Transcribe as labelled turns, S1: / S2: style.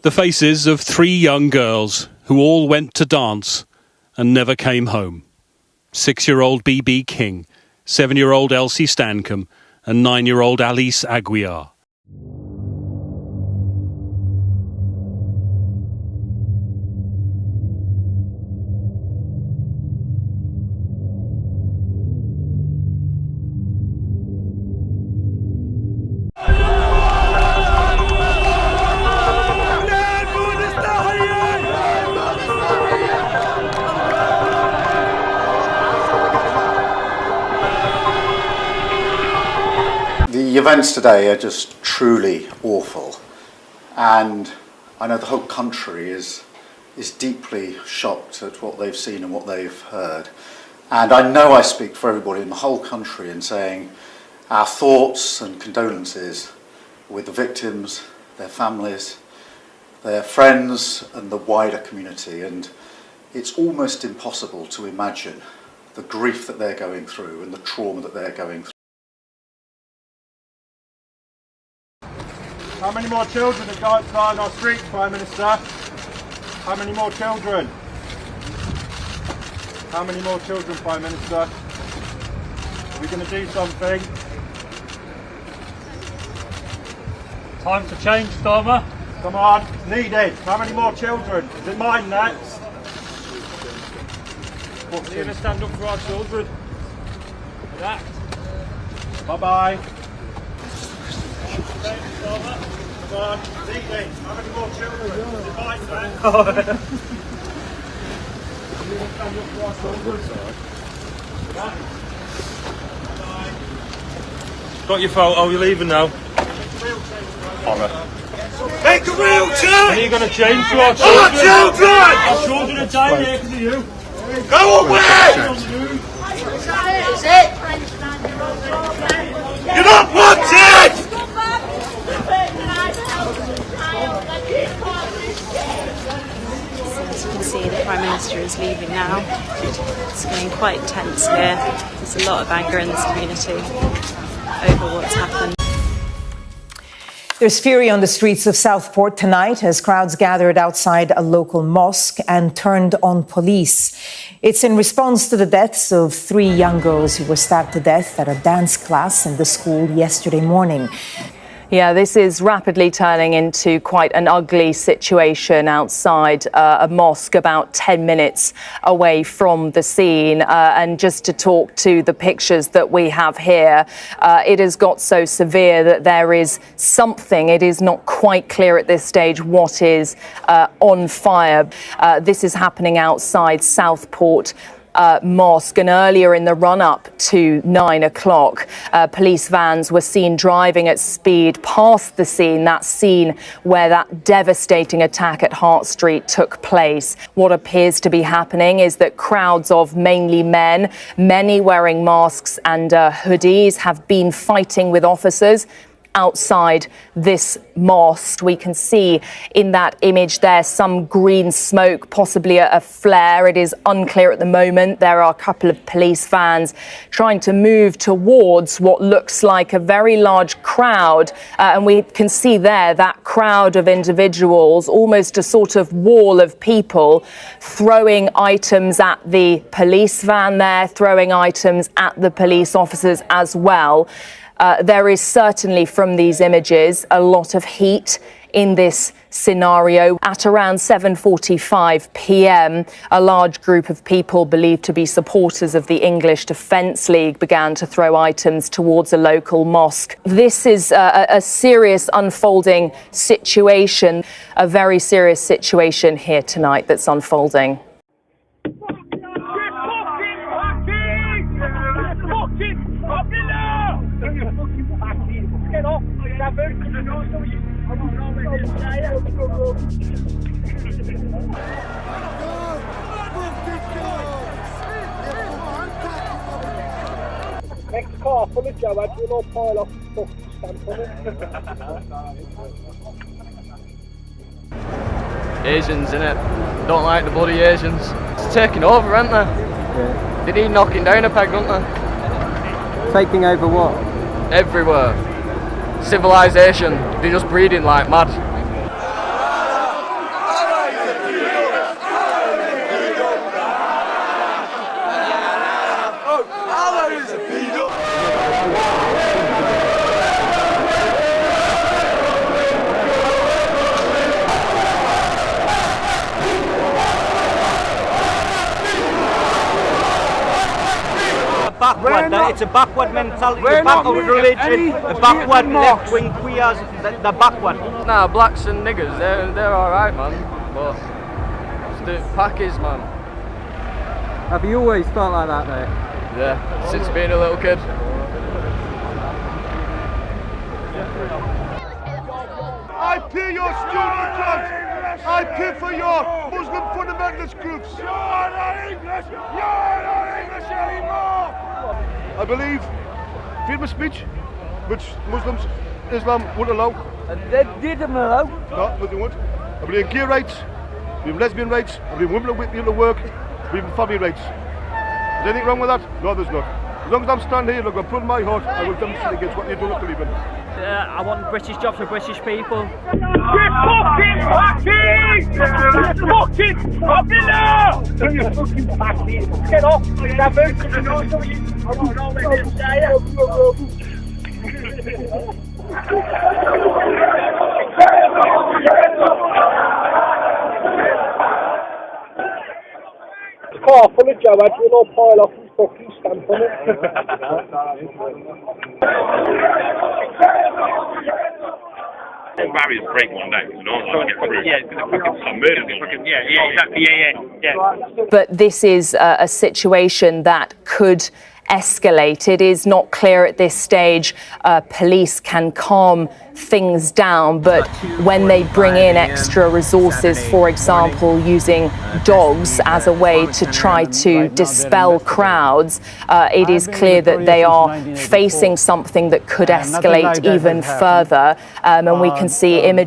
S1: The faces of 3 young girls who all went to dance and never came home. 6-year-old BB King, 7-year-old Elsie Stancombe and 9-year-old Alice Aguiar.
S2: The events today are just truly awful, and I know the whole country is deeply shocked at what they've seen and what they've heard. And I know I speak for everybody in the whole country in saying our thoughts and condolences with the victims, their families, their friends and the wider community. And it's almost impossible to imagine the grief that they're going through and the trauma that they're going through.
S3: How many more children have died on our streets, Prime Minister? How many more children? How many more children, Prime Minister? Are we going to do something? Time to change, Starmer. Come on, needed. How many more children? Is it mine next? We're going to stand up for our children. Act. Bye-bye. Come on, needed. How many more children? Is it mine next? Stand up for our children. Got your photo, you're leaving now. Make a real change! When are you going to change to our children? Our children! Our children are dying here because of you. Go away! You're not wanted!
S4: As you can see, the Prime Minister is leaving now. It's getting quite tense here. There's a lot of anger in this community over what's happened.
S5: There's fury on the streets of Southport tonight as crowds gathered outside a local mosque and turned on police. It's in response to the deaths of 3 young girls who were stabbed to death at a dance class in the school yesterday morning.
S6: Yeah, this is rapidly turning into quite an ugly situation outside a mosque about 10 minutes away from the scene. And just to talk to the pictures that we have here, it has got so severe that there is something. It is not quite clear at this stage what is on fire. This is happening outside Southport Mosque, and earlier in the run-up to 9 o'clock, police vans were seen driving at speed past the scene, that scene where that devastating attack at Hart Street took place. What appears to be happening is that crowds of mainly men, many wearing masks and hoodies, have been fighting with officers outside this mosque. We can see in that image there some green smoke, possibly a flare. It is unclear at the moment. There are a couple of police vans trying to move towards what looks like a very large crowd. And we can see there that crowd of individuals, almost a sort of wall of people, throwing items at the police van there, throwing items at the police officers as well. There is certainly, from these images, a lot of heat in this scenario. At around 7:45 p.m, a large group of people believed to be supporters of the English Defence League began to throw items towards a local mosque. This is a serious unfolding situation, a very serious situation here tonight that's unfolding.
S3: Next car full of Joe, you know, pile off stuff stand for it.
S7: Asians, innit? Don't like the bloody Asians. It's taking over, aren't they?
S8: Yeah.
S7: They need knocking down a peg, don't they?
S8: Taking over what?
S7: Everywhere. Civilization. They're just breeding like mad.
S9: backward. It's a backward mentality, a backward religion, a backward left-wing queers. They're backward.
S7: Nah, blacks and niggers, they're all right, man. But it's the Pakis, man.
S8: Have you always felt like that, mate?
S7: Yeah, since being a little kid.
S3: I pay your student jobs. I pay for your Muslim fundamentalist groups. You're not English. You're not English anymore. I believe freedom of speech, which Muslims, Islam wouldn't allow.
S9: And they didn't allow.
S3: No, but they won't. I believe in gay rights, I believe in lesbian rights, I believe in women to be able to work, I believe in family rights. Is anything wrong with that? No, there's not. As long as I'm standing here, look, I'm putting my heart, I will demonstrate against what you don't believe in.
S9: I want British jobs for British people.
S3: We're fucking Pakis! You're fucking popular! You're fucking Pakis! Get off! Car full of Joe, we'll all pile off and fucking stamp on it.
S10: Barriers break one day, you know, like get through. Yeah, because fucking murder. Yeah, exactly. Yeah.
S6: But this is a situation that could escalate. It is not clear at this stage. Police can calm things down, but when they bring in extra resources, for example, using dogs as a way to try to dispel crowds, it is clear that they are facing something that could escalate even further. And we can see images